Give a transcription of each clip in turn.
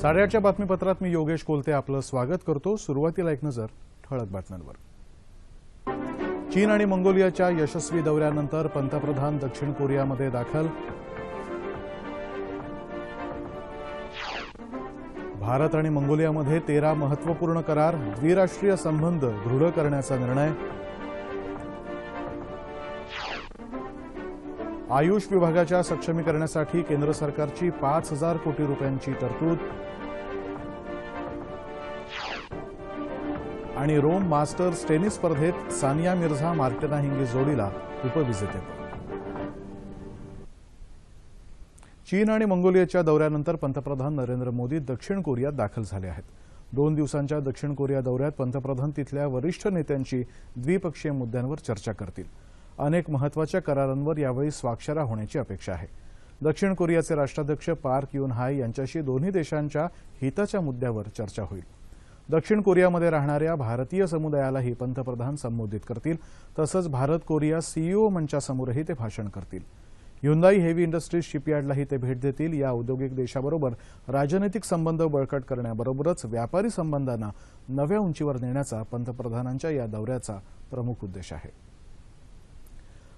साडेआठच्या बातमीपत्रात मी योगेश कोलते आपलं स्वागत करतो। सुरुवातीला एक नजर ठळक बातम्यांवर। चीन आणि मंगोलियाच्या यशस्वी दौऱ्यानंतर पंतप्रधान दक्षिण कोरियामध्ये दाखल। भारत आणि मंगोलियामध्ये 13 महत्त्वपूर्ण करार, द्विराष्ट्रीय संबंध दृढ करण्याचा निर्णय। आयुष विभागाच्या सक्षमीकरणासाठी केंद्र सरकारची 5000 कोटी रुपयांची तरतूद। आणि रोम मास्टर्स टेनिस स्पर्धेत सानिया मिर्झा मार्टिना हिंगीस जोडीला उपविजेतेपद। चीन आणि मंगोलियाच्या दौऱ्यानंतर पंतप्रधान नरेंद्र मोदी दक्षिण कोरियात दाखल झाले आहेत। 2 दिवसांच्या दक्षिण कोरिया दौऱ्यात पंतप्रधान तिथल्या वरिष्ठ नेत्यांशी द्विपक्षीय मुद्द्यांवर चर्चा करतील। अनेक महत्त्वाच्या करारांवर यावेळी स्वाक्षऱ्या होण्याची अपेक्षा आहे। दक्षिण कोरियाचे राष्ट्राध्यक्ष पार्क यून हाय यांच्याशी दोन्ही देशांच्या हिताच्या मुद्द्यावर चर्चा होईल। दक्षिण कोरियामध्ये राहणाऱ्या भारतीय समुदायालाही पंतप्रधान संबोधित करतील। तसंच भारत कोरिया सीईओ मंचासमोरही ते भाषण करतील। ह्युंदाई हेवी इंडस्ट्रीज शिपयार्डलाही ते भेट देतील। या औद्योगिक देशाबरोबर राजनैतिक संबंध बळकट करण्याबरोबरच व्यापारी संबंधांना नव्या उंचीवर नेण्याचा पंतप्रधानांच्या या दौऱ्याचा प्रमुख उद्देश आहे।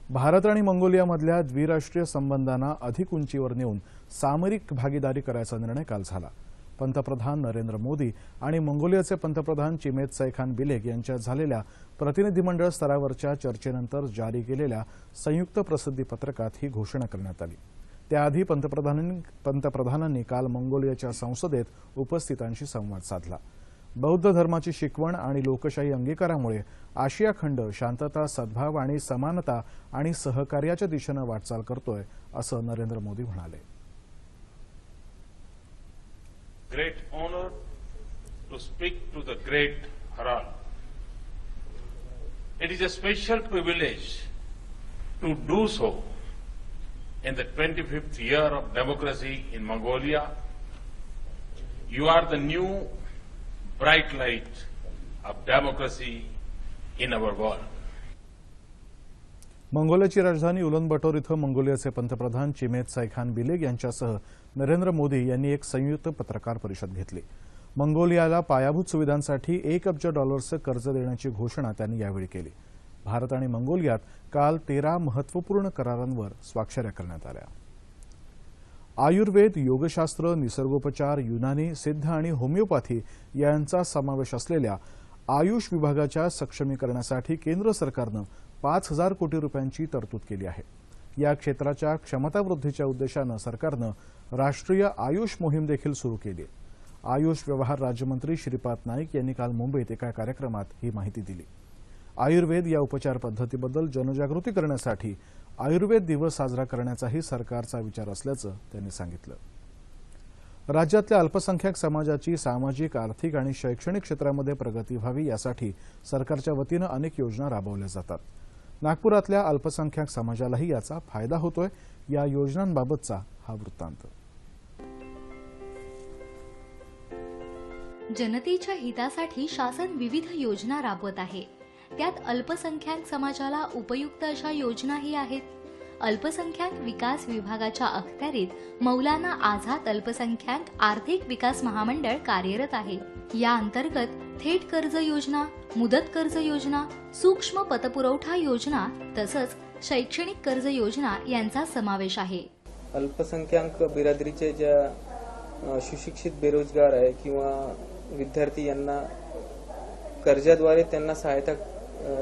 भारत आणि मंगोलियामधल्या द्विराष्ट्रीय संबंधांना अधिक उंचीवर नेऊन सामरिक भागीदारी करायचा निर्णय काल झाला। पंतप्रधान नरेंद्र मोदी आणि मंगोलियाचे पंतप्रधान चिमेत सैखान बिलेक यांच्यात झालेल्या प्रतिनिधिमंडळ स्तरावरच्या चर्चेनंतर जारी केलेल्या संयुक्त प्रसिद्धी पत्रकात ही घोषणा करण्यात आली। त्याआधी पंतप्रधानांनी काल मंगोलियाच्या संसदेत उपस्थितांशी संवाद साधला। बौद्ध धर्माची शिकवण आणि लोकशाही अंगीकारामुळे आशिया खंड शांतता, सद्भाव आणि समानता आणि सहकार्याच्या दिशेने वाटचाल करतोय, असं नरेंद्र मोदी म्हणाले। Great honor to speak to the great Harald. It is a special privilege to do so in the 25th year of democracy in Mongolia. You are the new bright light of democracy in our world. मंगोलियाची राजधानी उलानबाटोर इथं मंगोलियाचे पंतप्रधान चिमेत सैखान बिलेक यांच्यासह नरेंद्र मोदी यांनी एक संयुक्त पत्रकार परिषद घेतली। मंगोलियाला पायाभूत सुविधांसाठी $1 अब्ज कर्ज देण्याची घोषणा त्यांनी यावेळी केली। भारत आणि मंगोलियात काल 13 महत्त्वपूर्ण करारांवर स्वाक्षऱ्या करण्यात आल्या। आयुर्वेद, योगशास्त्र, निसर्गोपचार, युनानी, सिद्ध आणि होमिओपॅथी यांचा समावेश असलेल्या आयुष विभागाच्या सक्षमीकरणासाठी केंद्र सरकारनं 5000 कोटी रुपयांची तरतूद केली आहे। या क्षेत्राच्या क्षमतावृद्धीच्या उद्देशानं सरकारनं राष्ट्रीय आयुष मोहीम देखील सुरू केली आहे। आयुष व्यवहार राज्यमंत्री श्रीपाद नाईक यांनी काल मुंबईत एका कार्यक्रमात ही माहिती दिली। आयुर्वेद या उपचार पद्धतीबद्दल जनजागृती करण्यासाठी आयुर्वेद दिवस साजरा करण्याचाही सरकारचा विचार असल्याचं त्यांनी सांगितलं। राज्यातल्या अल्पसंख्याक समाजाची सामाजिक, आर्थिक आणि शैक्षणिक क्षेत्रामध्ये प्रगती व्हावी यासाठी सरकारच्या वतीनं अनेक योजना राबवल्या जातात। नागपुरातल्या अल्पसंख्याक समाजालाही याचा फायदा होतोय। या योजनांबाबतचा हा वृत्तांत। जनतेच्या हितासाठी शासन विविध योजना राबवत आहे। त्यात अल्पसंख्याक समाजाला उपयुक्त अशा योजनाही आहेत। अल्पसंख्याक विकास विभागाच्या अखत्यारीत मौलाना आझाद अल्पसंख्याक आर्थिक विकास महामंडळ कार्यरत आहे। या अंतर्गत थेट कर्ज योजना, मुदत कर्ज योजना, सूक्ष्म पतपुरवठा योजना तसंच शैक्षणिक कर्ज योजना यांचा समावेश आहे। अल्पसंख्याक बिरादरीचे ज्या सुशिक्षित बेरोजगार आहे किंवा विद्यार्थी यांना कर्जाद्वारे त्यांना सहायता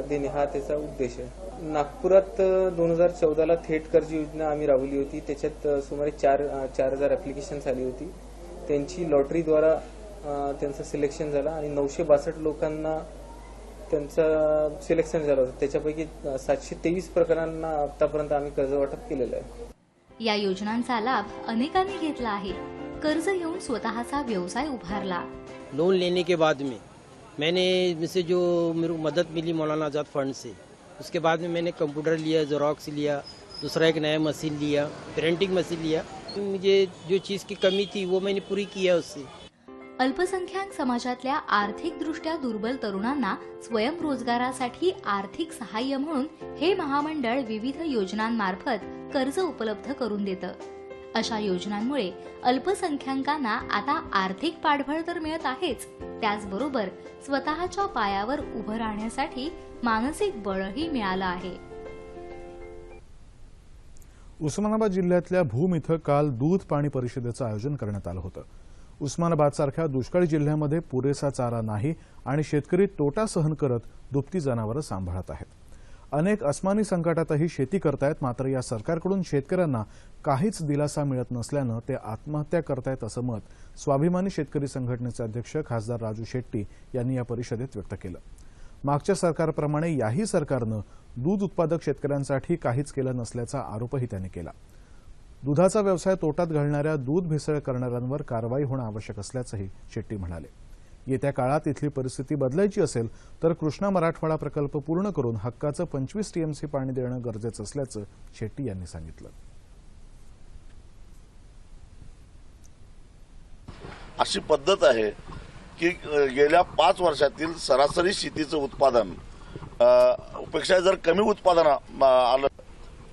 देणे हा त्याचा उद्देश आहे। नागपुरात 2014ला थेट कर्ज योजना आम्ही राबवली होती। त्याच्यात सुमारे 4000 ॲप्लिकेशन्स आली होती। त्यांची लॉटरीद्वारा त्यांचं सिलेक्शन झालं आणि 962 लोकांना त्यांचं सिलेक्शन झालं होतं। त्याच्यापैकी 723 प्रकरणांना आतापर्यंत आम्ही कर्ज वाटप केलेलं आहे। या योजनांचा लाभ अनेकांनी घेतला आहे। कर्ज घेऊन स्वतःचा व्यवसाय उभारला। लोन लेने के बाद में मैंने से जो मेरे को मदद मिली मौलाना आजाद फंड से, उसके बाद में मैंने कंप्यूटर लिया, जेरोक्स लिया, दूसरा एक नया मशीन लिया, प्रिंटिंग मशीन लिया। मुझे जो चीज़ की कमी थी वो मैंने पूरी किया उससे। अल्पसंख्याक समाजातल्या आर्थिकदृष्ट्या दुर्बल तरुणांना स्वयंरोजगारासाठी आर्थिक सहाय्य म्हणून हे महामंडळ विविध योजनांमार्फत कर्ज उपलब्ध करून देतं। अशा योजनांमुळे अल्पसंख्याकांना आता आर्थिक पाठबळ तर मिळत आहेच, त्याचबरोबर स्वतःच्या पायावर उभं राहण्यासाठी मानसिक बळही मिळालं आहे. उस्मानाबाद जिल्ह्यातल्या भूम इथं काल दूध पाणी परिषदेचं आयोजन करण्यात आलं होतं. उस्मानाबादसारख्या दुष्काळी जिल्ह्यामध्ये पुरेसा चारा नाही आणि शेतकरी तोटा सहन करत दुभती जनावरं सांभाळत आहेत. अनेक अस्मानी संकटातही शेती करतायत, मात्र या सरकारकडून शेतकऱ्यांना काहीच दिलासा मिळत नसल्यानं ते आत्महत्या करतायत असं मत स्वाभिमानी शेतकरी संघटनेचे अध्यक्ष खासदार राजू शेट्टी यांनी या परिषदेत व्यक्त केलं. मागच्या सरकारप्रमाणे याही सरकारनं दूध उत्पादक शेतकऱ्यांसाठी काहीच केलं नसल्याचा आरोपही त्यांनी केला. दुधाचा व्यवसाय तोट्यात घालणाऱ्या दूध भेसळ करणाऱ्यांवर कारवाई होणं आवश्यक असल्याचंही शेट्टी म्हणाले. येत्या काळात इथली परिस्थिती बदलायची असेल तर कृष्णा मराठवाडा प्रकल्प पूर्ण करून हक्काचं 25 टीएमसी पाणी देणं गरजेचं असल्याचं शेट्टी यांनी सांगितलं. अशी पद्धत आहे की गेल्या 5 वर्षातील सरासरी शेतीचं उत्पादन पेक्षा जर कमी उत्पादन आलं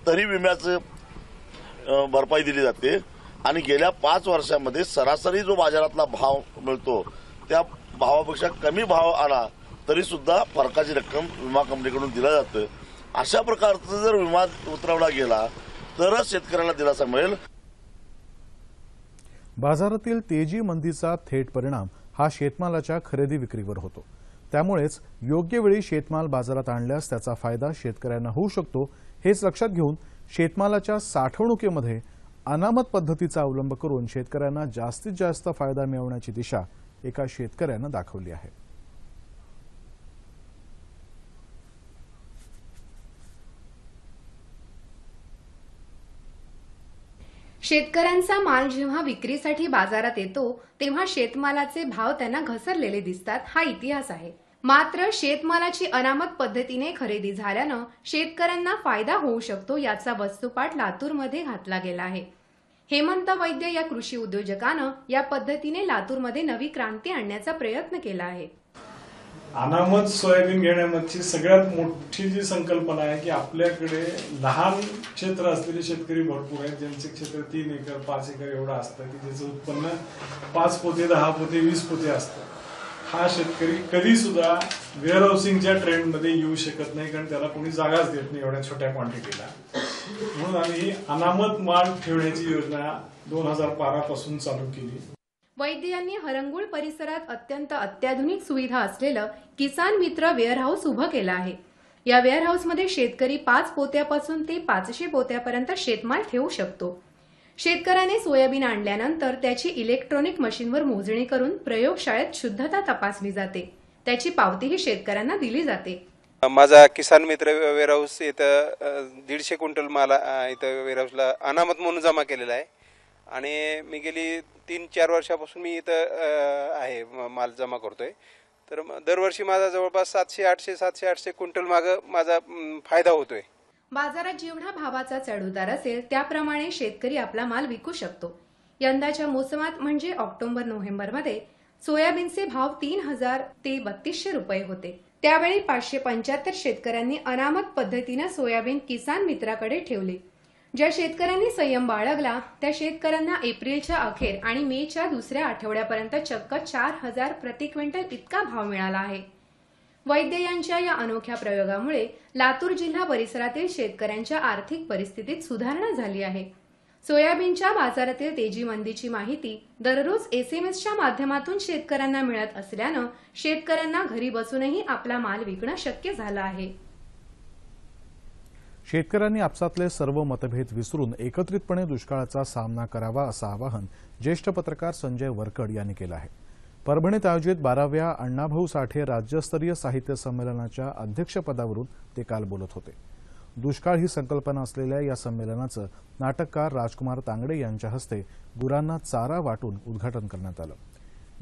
तरी विम्याचं भरपाई दिली जाते आणि गेल्या 5 वर्षामध्ये सरासरी जो बाजारातला भाव मिळतो त्या भावापेक्षा कमी भाव आला तरी सुद्धा फरकाची रक्कम विमा कंपनीकडून दिला जातं. अशा प्रकारचा जर विमा उतरवला गेला तरच शेतकऱ्याला दिलासा मिळेल. बाजारातील तेजी मंदीचा थेट परिणाम हा शेतमालाच्या खरेदी विक्रीवर होतो. त्यामुळेच योग्य वेळी शेतमाल बाजारात आणल्यास त्याचा फायदा शेतकऱ्यांना होऊ शकतो. हेच लक्षात घेऊन शेतमालाच्या साठवणुकीमध्ये अनामत पद्धतीचा अवलंब करून शेतकऱ्यांना जास्तीत जास्त फायदा मिळवण्याची दिशा एका शेतकऱ्यानं दाखवली आहे. शेतकऱ्यांचा माल जेव्हा विक्रीसाठी बाजारात येतो तेव्हा शेतमालाचे भाव त्यांना घसरलेले दिसतात, हा इतिहास आहे. मात्र शेतमालाची अनामत पद्धतीने खरेदी झाल्यानं शेतकऱ्यांना फायदा होऊ शकतो याचा वस्तुपाठ लातूरमध्ये घातला गेला आहे. हेमंत वैद्य या कृषी उद्योजकानं या पद्धतीने लातूरमध्ये नवी क्रांती आणण्याचा प्रयत्न केला आहे. अनामत सोयाबीन घेण्यामागची सगळ्यात मोठी जी संकल्पना आहे की आपल्याकडे लहान क्षेत्र असलेले शेतकरी भरपूर आहेत, ज्यांचे क्षेत्र 3 एकर 5 एकर एवढं असतं की ज्याचं उत्पन्न 5 पोते 10 पोते 20 पोते असतं. हा शेतकरी कधी सुद्धा वेअर हाऊसिंगच्या ट्रेंडमध्ये येऊ शकत नाही, कारण त्याला कोणी जागाच देत नाही एवढ्या छोट्या क्वांटिटीला. म्हणून आम्ही अनामत माल ठेवण्याची योजना 2012 पासून चालू केली. वैद्य यांनी हरंगुळ परिसरात अत्यंत अत्याधुनिक सुविधा असलेलं किसान मित्र वेअरहाऊस उभं केलं आहे. या वेअरहाऊसमध्ये शेतकरी 5 पोत्यापासून ते 500 पोत्यापर्यंत शेतमाल ठेवू शकतो. शेतकऱ्याने सोयाबीन आणल्यानंतर त्याची इलेक्ट्रॉनिक मशीनवर मोजणी करून प्रयोगशाळेत शुद्धता तपासली जाते. त्याची पावतीही शेतकऱ्यांना दिली जाते. माझा किसान मित्र वेअरहाऊस इथं 150 क्विंटल माल इथं वेअरहाऊसला अनामत म्हणून जमा केलेला आहे आणि मी गेली 3-4 वर्षापासून मी इथं आहे माल जमा करतोय. तर दरवर्षी माझा जवळपास 700-800 क्विंटल मागं माझा फायदा होतोय. बाजारात जेवढा भावाचा चढउतार असेल त्याप्रमाणे शेतकरी आपला माल विकू शकतो. यंदाच्या मोसमात म्हणजे ऑक्टोबर-नोव्हेंबरमध्ये सोयाबीनचे भाव 3000 ते 3200 रुपये होते. त्यावेळी 575 शेतकऱ्यांनी अनामत पद्धतीने सोयाबीन किसान मित्राकडे ठेवले. ज्या शेतकऱ्यांनी संयम बाळगला त्या शेतकऱ्यांना एप्रिलच्या अखेर आणि मेच्या दुसऱ्या आठवड्यापर्यंत चक्क 4000 प्रति क्विंटल इतका भाव मिळाला आहे. वैद्य यांच्या या अनोख्या प्रयोगामुळे लातूर जिल्हा परिसरातील शेतकऱ्यांच्या आर्थिक परिस्थितीत सुधारणा झाली आहे. सोयाबीनच्या बाजारातील तेजी मंदीची माहिती दररोज SMS-च्या माध्यमातून शेतकऱ्यांना मिळत असल्यानं शेतकऱ्यांना घरी बसूनही आपला माल विकणं शक्य झालं आहे. शेतकऱ्यांनी आपसातले सर्व मतभेद विसरून एकत्रितपणे दुष्काळाचा सामना करावा असं आवाहन ज्येष्ठ पत्रकार संजय वरकड यांनी केलं आहे. परभणीत आयोजित 12व्या अण्णाभाऊ साठे राज्यस्तरीय साहित्य संमेलनाच्या अध्यक्षपदावरून ते काल बोलत होते. दुष्काळ ही संकल्पना असलेल्या या संमेलनाचं नाटककार राजकुमार तांगडे यांच्या हस्ते गुरांना चारा वाटून उद्घाटन करण्यात आलं.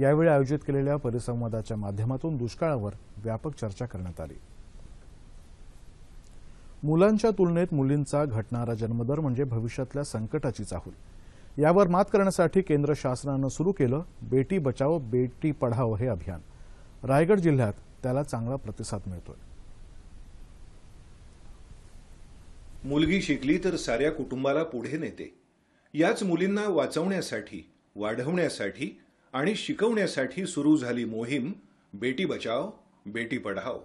यावेळी आयोजित केलेल्या परिसंवादाच्या माध्यमातून दुष्काळावर व्यापक चर्चा करण्यात आली. मुलांच्या तुलनेत मुलींचा घटणारा जन्मदर म्हणजे भविष्यातल्या संकटाची चाहूल. यावर मात करण्यासाठी केंद्र शासनानं सुरू केलं बेटी बचाओ बेटी पढाओ हे अभियान. रायगड जिल्ह्यात त्याला चांगला प्रतिसाद मिळतोय. मुलगी शिकली तर साऱ्या कुटुंबाला पुढे नेते. याच मुलींना वाचवण्यासाठी, वाढवण्यासाठी आणि शिकवण्यासाठी सुरू झाली मोहीम बेटी बचाओ बेटी पढाओ.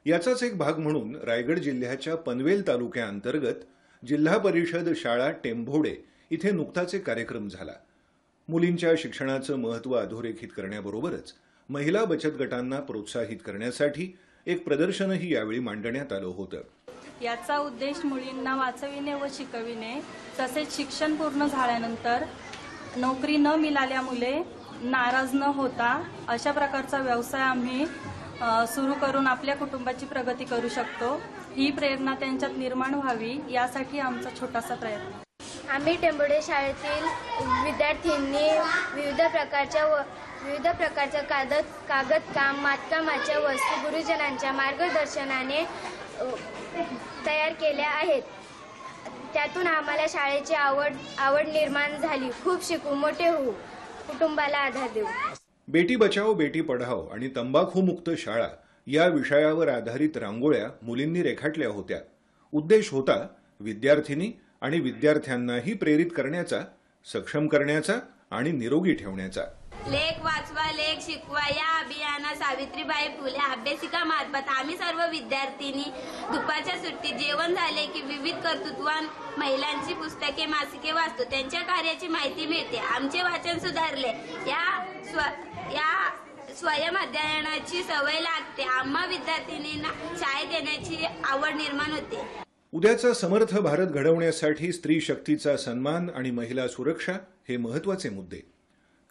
याचाच एक भाग म्हणून रायगड जिल्ह्याच्या पनवेल तालुक्याअंतर्गत जिल्हा परिषद शाळा टेंभोडे इथे नुकताच एक कार्यक्रम झाला. मुलींच्या शिक्षणाचं महत्त्व अधोरेखित करण्याबरोबरच महिला बचत गटांना प्रोत्साहित करण्यासाठी एक प्रदर्शनही यावेळी मांडण्यात आलं होतं. याचा उद्देश मुलींना वाचविणे व शिकविणे, तसेच शिक्षण पूर्ण झाल्यानंतर नोकरी न मिळाल्यामुळे नाराज न होता अशा प्रकारचा व्यवसाय आम्ही सुरू करून आपल्या कुटुंबाची प्रगती करू शकतो, ही प्रेरणा त्यांच्यात निर्माण व्हावी यासाठी आमचा छोटासा प्रयत्न. आम्ही टेंभोडे शाळेतील विद्यार्थ्यांनी विविध प्रकारच्या कागद काम, मातकामाच्या वस्तू गुरुजनांच्या मार्गदर्शनाने तयार केल्या आहेत. त्यातून आम्हाला शाळेची आवड निर्माण झाली. खूप शिकू, मोठे होऊ, कुटुंबाला आधार देऊ. बेटी बचाओ बेटी पढाओ आणि तंबाखूमुक्त शाळा या विषयावर आधारित रांगोळ्या मुलींनी रेखाटल्या होत्या. उद्देश होता विद्यार्थिनी आणि विद्यार्थ्यांनाही प्रेरित करण्याचा, सक्षम करण्याचा आणि निरोगी ठेवण्याचा. लेख वाचवा लेख शिकवा या अभियानात सावित्रीबाई फुले अभ्यासिका मार्फत आम्ही सर्व विद्यार्थिनी दुपारच्या सुट्टीत जेवण झाले की विविध कर्तृत्ववान महिलांची पुस्तके, मासिके वाचतो. त्यांच्या कार्याची माहिती मिळते. आमचे वाचन सुधारले. या स्वयं अध्ययनाची सवय लागते. आम्हा विद्यार्थिनींना शाळेत येण्याची आवड निर्माण होते. उद्याचा समर्थ भारत घडवण्यासाठी स्त्री शक्तीचा सन्मान आणि महिला सुरक्षा हे महत्त्वाचे मुद्दे.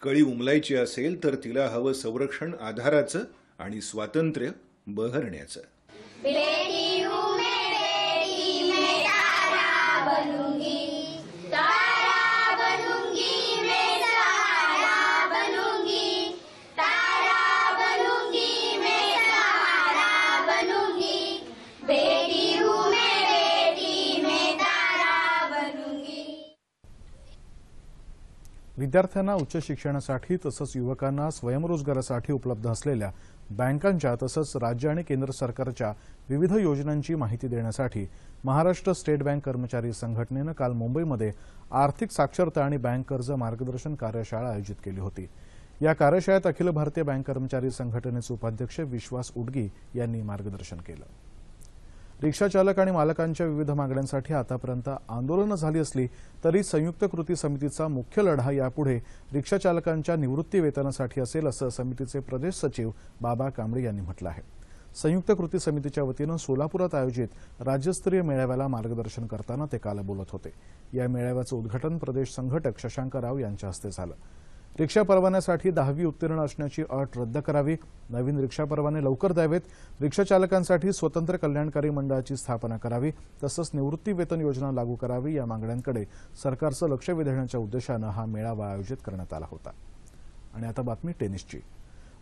कळी उमलायची असेल तर तिला हवं संरक्षण आधाराचं आणि स्वातंत्र्य बहरण्याचं. विद्यार्थ्यांना उच्च शिक्षणासाठी तसंच युवकांना स्वयंरोजगारासाठी उपलब्ध असलेल्या बँकांच्या तसंच राज्य आणि केंद्र सरकारच्या विविध योजनांची माहिती देण्यासाठी महाराष्ट्र स्टेट बँक कर्मचारी संघटनेनं काल मुंबईमध्ये आर्थिक साक्षरता आणि बँक कर्ज मार्गदर्शन कार्यशाळा आयोजित केली होती. या कार्यशाळेत अखिल भारतीय बँक कर्मचारी संघटनेचे उपाध्यक्ष विश्वास उडगी यांनी मार्गदर्शन केलं. रिक्षा चालक आणि मालकांच्या विविध मागण्यांसाठी आतापर्यंत आंदोलनं झाली असली तरी संयुक्त कृती समितीचा मुख्य लढा यापुढे रिक्षा चालकांच्या निवृत्ती वेतनासाठी असेल असं समितीचे प्रदेश सचिव बाबा कांबळे यांनी म्हटलं आहे. संयुक्त कृती समितीच्या वतीनं सोलापुरात आयोजित राज्यस्तरीय मेळाव्याला मार्गदर्शन करताना ते काल बोलत होते. या मेळाव्याचं उद्घाटन प्रदेश संघटक शशांक राव यांच्या हस्ते झालं. रिक्षा परवान्यासाठी 10वी उत्तीर्ण असण्याची अट रद्द करावी, नवीन रिक्षा परवाने लवकर द्यावेत, रिक्षा चालकांसाठी स्वतंत्र कल्याणकारी मंडळाची स्थापना करावी, तसंच निवृत्ती वेतन योजना लागू करावी या मागण्यांकडे सरकारचं लक्ष वेधण्याच्या उद्देशानं हा मेळावा आयोजित करण्यात आला होता. आणि आता बातमी टेनिसची.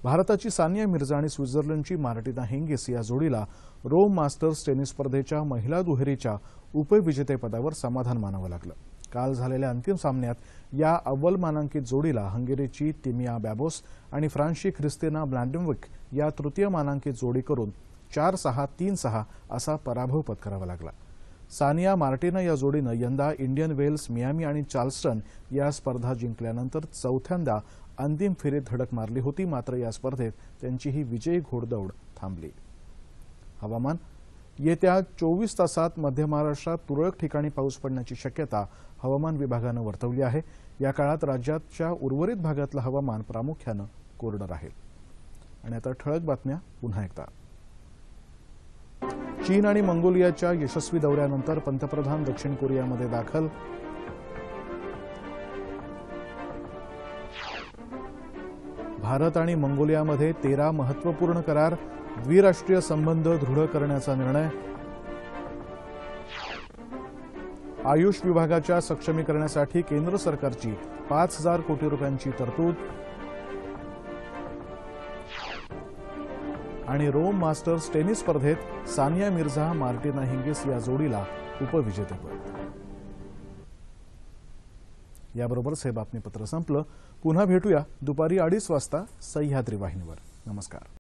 भारताची सानिया मिर्झा आणि स्वित्झर्लंडची मार्टिना हिंगिस या जोडीला रोम मास्टर्स टेनिस स्पर्धेच्या महिला दुहेरीच्या उपविजेतेपदावर समाधान मानावं लागलं. काल झालेल्या अंतिम सामन्यात या अव्वल मानांकित जोडीला हंगेरीची तिमिया बॅबोस आणि फ्रान्सची ख्रिस्तिना ब्लँडनविक या तृतीय मानांकित जोडी करून 4-6, 3-6 असा पराभव पत्करावा लागला. सानिया मार्टिना या जोडीनं यंदा इंडियन वेल्स, मियामी आणि चार्ल्स्टन या स्पर्धा जिंकल्यानंतर चौथ्यांदा अंतिम फेरीत धडक मारली होती. मात्र या स्पर्धेत त्यांची ही विजयी घोडदौड थांबली. हवामान. येत्या 24 तासात मध्य महाराष्ट्रात तुरळक ठिकाणी पाऊस पडण्याची शक्यता हवामान विभागानं वर्तवली आहे. या काळात राज्याच्या उर्वरित भागातलं हवामान प्रामुख्यानं कोरडं राहील. आणि आता ठळक बातम्या पुन्हा एकदा. चीन आणि मंगोलियाच्या यशस्वी दौऱ्यानंतर पंतप्रधान दक्षिण कोरियामध्ये दाखल. भारत आणि मंगोलियामध्ये 13 महत्त्वपूर्ण करार, द्विराष्ट्रीय संबंध दृढ करण्याचा निर्णय. आयुष विभागाच्या सक्षमीकरणासाठी केंद्र सरकारची 5,000 कोटी रुपयांची तरतूद. आणि रोम मास्टर्स टेनिस स्पर्धेत सानिया मिर्झा, मार्टिना हिंगिस या जोडीला उपविजेतेपद. याबरोबरच हे बातमीपत्र संपलं. पुन्हा भेटूया दुपारी 2:30 वाजता सह्याद्री वाहिनीवर. नमस्कार.